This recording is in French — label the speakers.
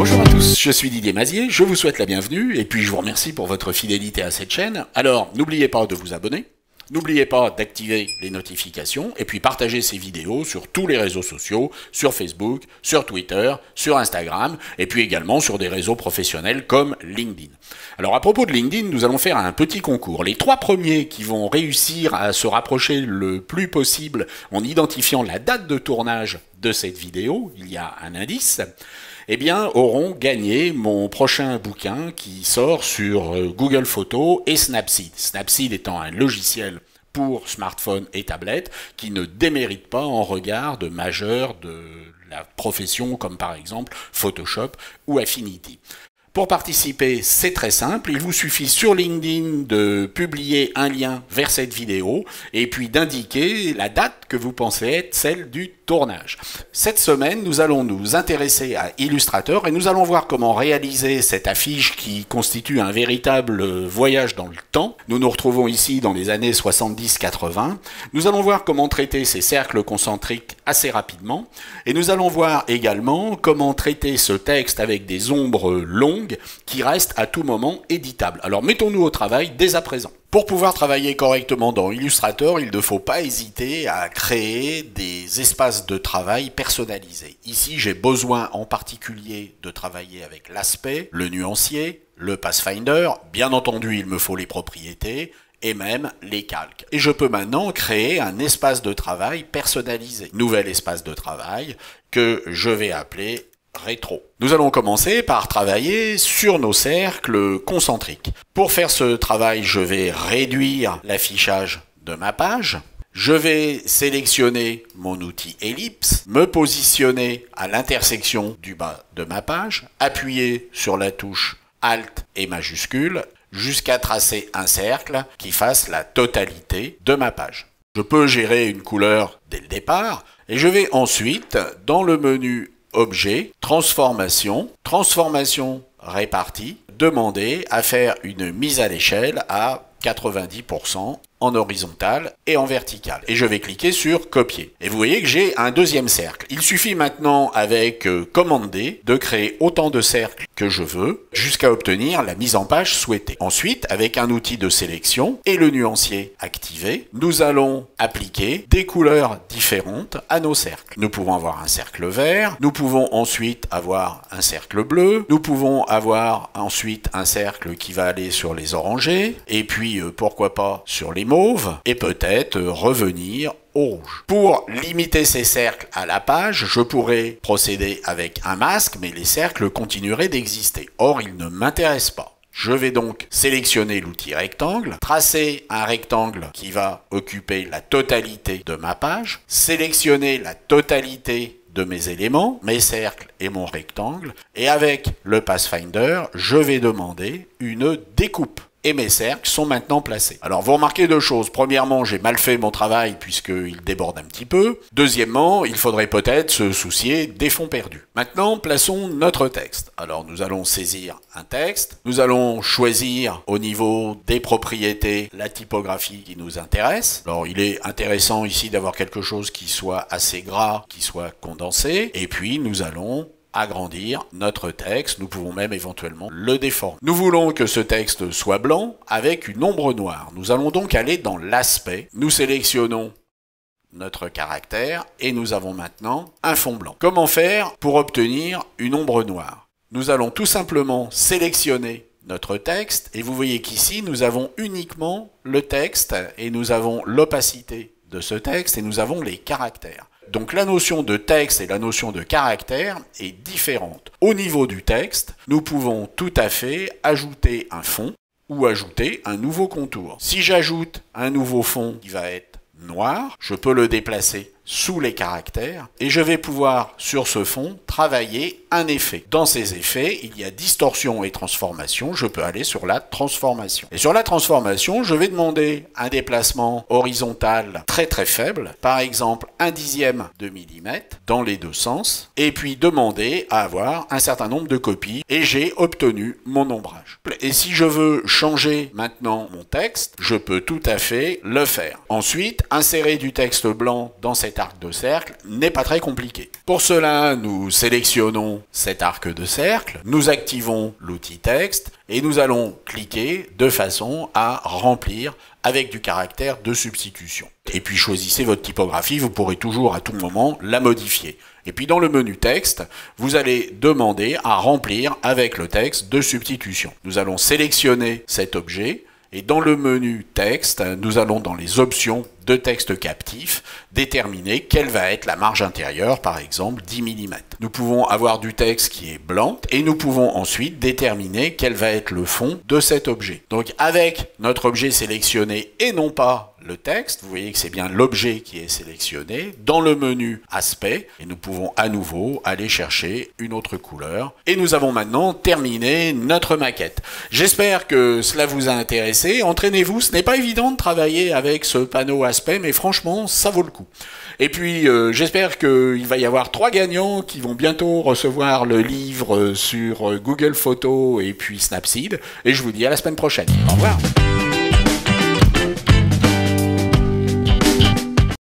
Speaker 1: Bonjour à tous, je suis Didier Mazier, je vous souhaite la bienvenue et puis je vous remercie pour votre fidélité à cette chaîne. Alors, n'oubliez pas de vous abonner, n'oubliez pas d'activer les notifications et puis partagez ces vidéos sur tous les réseaux sociaux, sur Facebook, sur Twitter, sur Instagram et puis également sur des réseaux professionnels comme LinkedIn. Alors à propos de LinkedIn, nous allons faire un petit concours. Les 3 premiers qui vont réussir à se rapprocher le plus possible en identifiant la date de tournage de cette vidéo, il y a un indice, eh bien, auront gagné mon prochain bouquin qui sort sur Google Photos et Snapseed. Snapseed étant un logiciel pour smartphone et tablette qui ne démérite pas en regard de majeurs de la profession comme par exemple Photoshop ou Affinity. Pour participer, c'est très simple, il vous suffit sur LinkedIn de publier un lien vers cette vidéo et puis d'indiquer la date que vous pensez être celle du tournage. Cette semaine, nous allons nous intéresser à Illustrator et nous allons voir comment réaliser cette affiche qui constitue un véritable voyage dans le temps. Nous nous retrouvons ici dans les années 70-80. Nous allons voir comment traiter ces cercles concentriques assez rapidement et nous allons voir également comment traiter ce texte avec des ombres longues qui restent à tout moment éditables. Alors mettons-nous au travail dès à présent. Pour pouvoir travailler correctement dans Illustrator, il ne faut pas hésiter à créer des espaces de travail personnalisés. Ici, j'ai besoin en particulier de travailler avec l'aspect, le nuancier, le pathfinder. Bien entendu, il me faut les propriétés et même les calques. Et je peux maintenant créer un espace de travail personnalisé. Nouvel espace de travail que je vais appeler rétro. Nous allons commencer par travailler sur nos cercles concentriques. Pour faire ce travail, je vais réduire l'affichage de ma page. Je vais sélectionner mon outil ellipse, me positionner à l'intersection du bas de ma page, appuyer sur la touche Alt et majuscule jusqu'à tracer un cercle qui fasse la totalité de ma page. Je peux gérer une couleur dès le départ et je vais ensuite, dans le menu Objet, transformation, transformation répartie, demander à faire une mise à l'échelle à 90% en horizontal et en vertical. Et je vais cliquer sur copier. Et vous voyez que j'ai un deuxième cercle. Il suffit maintenant avec commande D de créer autant de cercles que je veux jusqu'à obtenir la mise en page souhaitée. Ensuite, avec un outil de sélection et le nuancier activé, nous allons appliquer des couleurs différentes à nos cercles. Nous pouvons avoir un cercle vert, nous pouvons ensuite avoir un cercle bleu, nous pouvons avoir ensuite un cercle qui va aller sur les orangés, et puis pourquoi pas sur les mauve et peut-être revenir au rouge. Pour limiter ces cercles à la page, je pourrais procéder avec un masque, mais les cercles continueraient d'exister. Or, ils ne m'intéressent pas. Je vais donc sélectionner l'outil rectangle, tracer un rectangle qui va occuper la totalité de ma page, sélectionner la totalité de mes éléments, mes cercles et mon rectangle, et avec le Pathfinder, je vais demander une découpe. Et mes cercles sont maintenant placés. Alors vous remarquez 2 choses. Premièrement, j'ai mal fait mon travail puisqu'il déborde un petit peu. Deuxièmement, il faudrait peut-être se soucier des fonds perdus. Maintenant, plaçons notre texte. Alors nous allons saisir un texte. Nous allons choisir au niveau des propriétés la typographie qui nous intéresse. Alors il est intéressant ici d'avoir quelque chose qui soit assez gras, qui soit condensé. Et puis nous allons agrandir notre texte, nous pouvons même éventuellement le déformer. Nous voulons que ce texte soit blanc avec une ombre noire. Nous allons donc aller dans l'aspect, nous sélectionnons notre caractère et nous avons maintenant un fond blanc. Comment faire pour obtenir une ombre noire? Nous allons tout simplement sélectionner notre texte et vous voyez qu'ici nous avons uniquement le texte et nous avons l'opacité de ce texte et nous avons les caractères. Donc la notion de texte et la notion de caractère est différente. Au niveau du texte, nous pouvons tout à fait ajouter un fond ou ajouter un nouveau contour. Si j'ajoute un nouveau fond qui va être noir, je peux le déplacer sous les caractères et je vais pouvoir sur ce fond travailler un effet. Dans ces effets, il y a distorsion et transformation, je peux aller sur la transformation. Et sur la transformation, je vais demander un déplacement horizontal très très faible, par exemple 1/10 de millimètre dans les 2 sens, et puis demander à avoir un certain nombre de copies et j'ai obtenu mon ombrage. Et si je veux changer maintenant mon texte, je peux tout à fait le faire. Ensuite, insérer du texte blanc dans cet cet arc de cercle n'est pas très compliqué. Pour cela, nous sélectionnons cet arc de cercle, nous activons l'outil texte et nous allons cliquer de façon à remplir avec du caractère de substitution. Et puis choisissez votre typographie, vous pourrez toujours à tout moment la modifier. Et puis dans le menu texte, vous allez demander à remplir avec le texte de substitution. Nous allons sélectionner cet objet et dans le menu texte, nous allons dans les options de texte captif déterminer quelle va être la marge intérieure, par exemple 10 mm. Nous pouvons avoir du texte qui est blanc et nous pouvons ensuite déterminer quel va être le fond de cet objet. Donc avec notre objet sélectionné et non pas le texte, vous voyez que c'est bien l'objet qui est sélectionné, dans le menu aspect, et nous pouvons à nouveau aller chercher une autre couleur. Et nous avons maintenant terminé notre maquette. J'espère que cela vous a intéressé. Entraînez-vous, ce n'est pas évident de travailler avec ce panneau aspect, mais franchement, ça vaut le coup. Et puis, j'espère qu'il va y avoir 3 gagnants qui vont bientôt recevoir le livre sur Google Photos et puis Snapseed. Et je vous dis à la semaine prochaine. Au revoir.